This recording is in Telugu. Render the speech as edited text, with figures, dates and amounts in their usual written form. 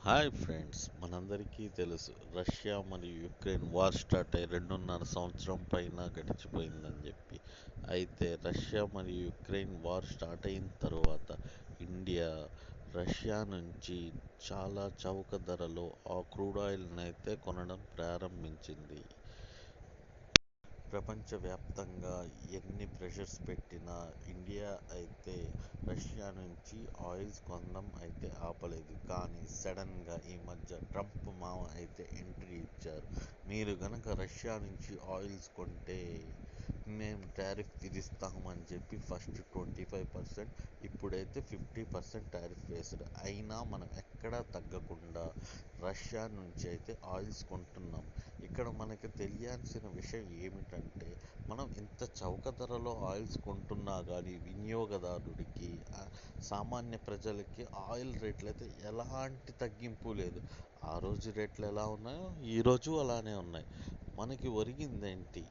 హాయ్ ఫ్రెండ్స్, మనందరికీ తెలుసు రష్యా మరియు యుక్రెయిన్ వార్ స్టార్ట్ అయ్యి 2.5 సంవత్సరం పైన గడిచిపోయిందని చెప్పి. అయితే రష్యా మరియు యుక్రెయిన్ వార్ స్టార్ట్ అయిన తర్వాత ఇండియా రష్యా నుంచి చాలా చౌక ధరలో ఆ క్రూడ్ ఆయిల్ని అయితే కొనడం ప్రారంభించింది. ప్రపంచవ్యాప్తంగా ఎన్ని ప్రెషర్స్ పెట్టినా ఇండియా అయితే రష్యా నుంచి ఆయిల్స్ కొనడం అయితే ఆపలేదు. కానీ సడన్గా ఈ మధ్య ట్రంప్ మామ అయితే ఎంట్రీ ఇచ్చారు. మీరు గనక రష్యా నుంచి ఆయిల్స్ కొంటే మేము టారిఫ్ విధిస్తామని చెప్పి ఫస్ట్ 25%, ఇప్పుడైతే 50% టారిఫ్ వేసాడు. అయినా మనం ఎక్కడా తగ్గకుండా రష్యా నుంచి అయితే ఆయిల్స్ కొంటున్నాం. ఇక్కడ మనకి తెలియాల్సిన విషయం ఏమిటంటే, మనం ఇంత చౌక ధరలో ఆయిల్స్ కొంటున్నా కానీ వినియోగదారుడికి, సామాన్య ప్రజలకి ఆయిల్ రేట్లు అయితే ఎలాంటి తగ్గింపు లేదు. ఆ రోజు రేట్లు ఎలా ఉన్నాయో ఈరోజు అలానే ఉన్నాయి. మనకి ఒరిగిందేంటి?